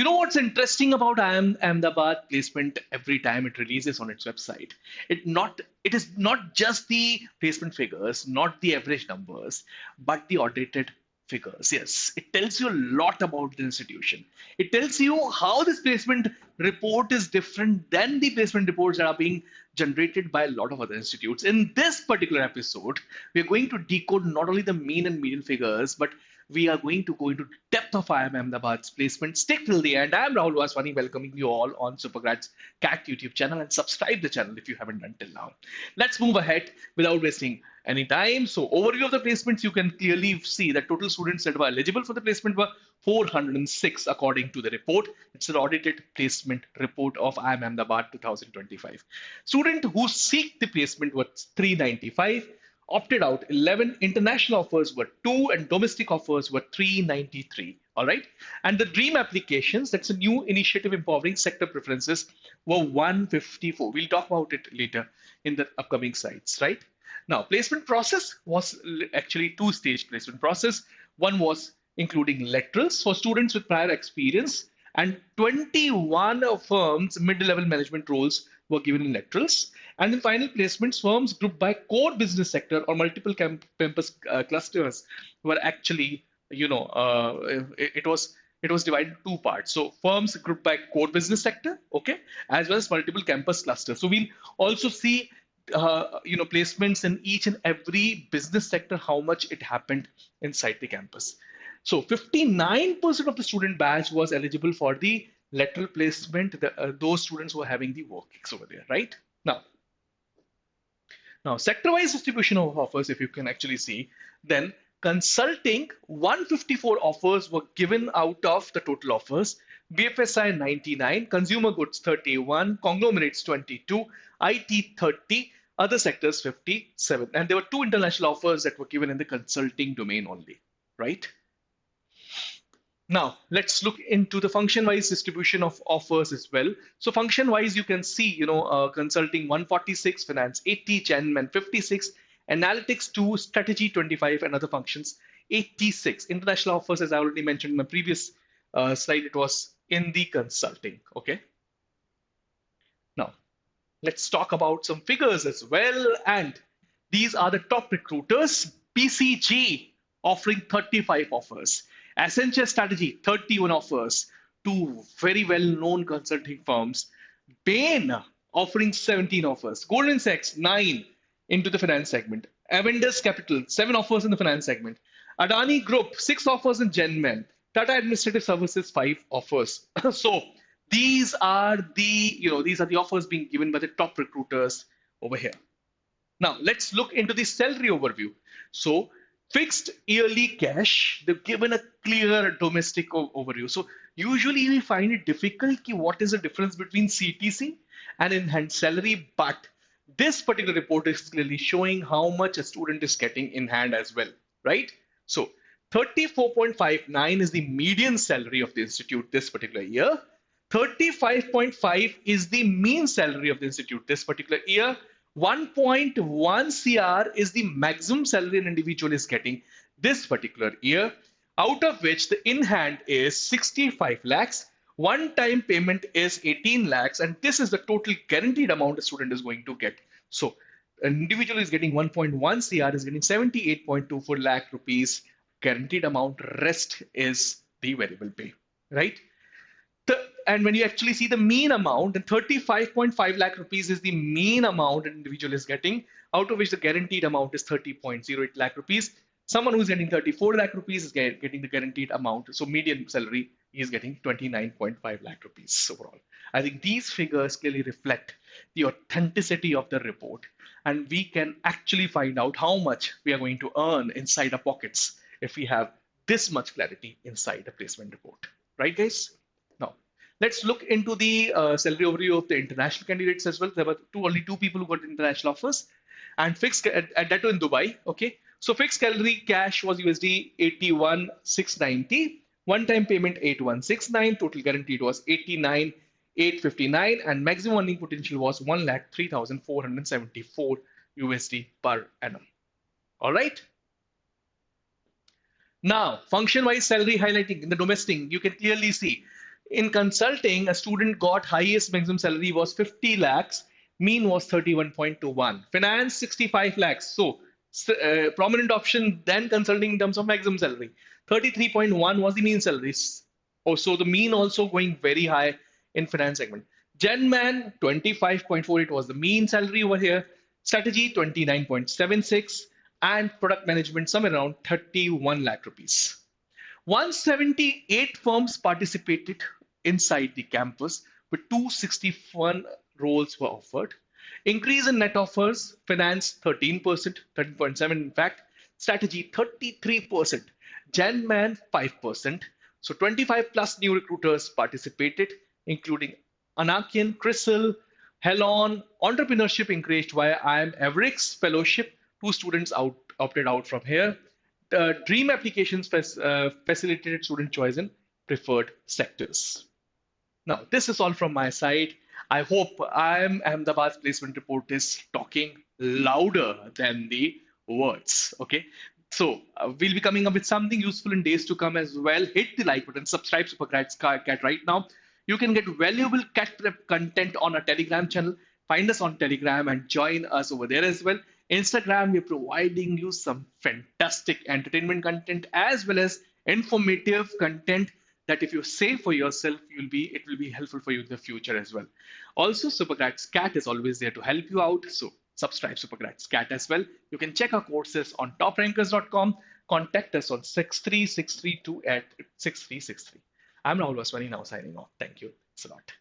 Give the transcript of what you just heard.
You know what's interesting about IIM Ahmedabad placement every time it releases on its website? It is not just the placement figures, not the average numbers, but the audited figures. Yes, it tells you a lot about the institution. It tells you how this placement report is different than the placement reports that are being generated by a lot of other institutes. In this particular episode, we are going to decode not only the mean and median figures, but we are going to go into depth of IIM Ahmedabad's placement. Stick till the end. I am Rahul Vaswani, welcoming you all on Supergrads CAT YouTube channel, and subscribe the channel if you haven't done till now. Let's move ahead without wasting any time. So overview of the placements, you can clearly see that total students that were eligible for the placement were 406 according to the report. It's an audited placement report of IIM Ahmedabad 2025. Student who seek the placement was 395. Opted out 11, international offers were 2, and domestic offers were 393. All right. And the dream applications, that's a new initiative empowering sector preferences, were 154. We'll talk about it later in the upcoming slides, right? Now, placement process was actually two-stage placement process. One was including laterals for students with prior experience, and 21 firms mid-level management roles were given in laterals. And in final placements, firms grouped by core business sector or multiple campus clusters were actually, it was divided into two parts. So firms grouped by core business sector, okay, as well as multiple campus clusters. So we'll also see, placements in each and every business sector, how much it happened inside the campus. So 59% of the student batch was eligible for the lateral placement. Those students were having the work gigs over there, right? Now, sector-wise distribution of offers, if you can actually see, then consulting 154 offers were given out of the total offers. BFSI 99, consumer goods 31, conglomerates 22, IT 30, other sectors 57. And there were 2 international offers that were given in the consulting domain only, right? Now, let's look into the function-wise distribution of offers as well. So function-wise, you can see, consulting 146, finance 80, Gen 56, analytics 2, strategy 25, and other functions 86. International offers, as I already mentioned in my previous slide, it was in the consulting, okay? Now, let's talk about some figures as well. And these are the top recruiters. BCG offering 35 offers. Accenture Strategy, 31 offers to very well-known consulting firms. Bain offering 17 offers. Goldman Sachs, 9 into the finance segment. Avendus Capital, 7 offers in the finance segment. Adani Group, 6 offers in Gen. Tata Administrative Services, 5 offers. So these are the offers being given by the top recruiters over here. Now let's look into the salary overview. So fixed yearly cash, they've given a clear domestic overview. So usually we find it difficult what is the difference between CTC and in-hand salary, but this particular report is clearly showing how much a student is getting in hand as well, right? So 34.59 is the median salary of the institute this particular year. 35.5 is the mean salary of the institute this particular year. 1.1 CR is the maximum salary an individual is getting this particular year, out of which the in-hand is 65 lakhs, one-time payment is 18 lakhs, and this is the total guaranteed amount a student is going to get. So an individual is getting 1.1 CR, is getting 78.24 lakh rupees guaranteed amount, rest is the variable pay, right? And when you actually see the mean amount, then 35.5 lakh rupees is the mean amount an individual is getting, out of which the guaranteed amount is 30.08 lakh rupees. Someone who's getting 34 lakh rupees is getting the guaranteed amount. So median salary is getting 29.5 lakh rupees overall. I think these figures clearly reflect the authenticity of the report, and we can actually find out how much we are going to earn inside our pockets if we have this much clarity inside the placement report, right, guys? Now, let's look into the salary overview of the international candidates as well. There were only 2 people who got international offers, and fixed at that in Dubai. Okay, so fixed salary cash was USD 81,690, one-time payment 8169, total guaranteed was 89,859, and maximum earning potential was 1,03,474 USD per annum. All right. Now, function-wise salary highlighting in the domestic, you can clearly see In consulting, a student got highest maximum salary was 50 lakhs, mean was 31.21. Finance, 65 lakhs. So, prominent option then consulting in terms of maximum salary. 33.1 was the mean salaries. Oh, so the mean also going very high in finance segment. Genman, 25.48 was the mean salary over here. Strategy, 29.76. And product management, somewhere around 31 lakh rupees. 178 firms participated inside the campus with 261 roles were offered. Increase in net offers, finance 13%, 13.7 in fact, strategy 33%, Genman 5%. So 25 plus new recruiters participated, including Anakian, Crystal, Helon, entrepreneurship encouraged via IIM Everix fellowship. Two students opted out from here. The dream applications facilitated student choice in preferred sectors. Now, this is all from my side. I hope IIM Ahmedabad's placement report is talking louder than the words. Okay. So we'll be coming up with something useful in days to come as well. Hit the like button, subscribe Supergrads Cat right now. You can get valuable cat prep content on our Telegram channel. Find us on Telegram and join us over there as well. Instagram, we're providing you some fantastic entertainment content as well as informative content that if you save for yourself, it will be helpful for you in the future as well. Also, Supergrads Cat is always there to help you out. So subscribe Supergrads Cat as well. You can check our courses on toprankers.com. Contact us on 63632 at 6363. I'm Rahul Vaswani now signing off. Thank you. Thanks a lot.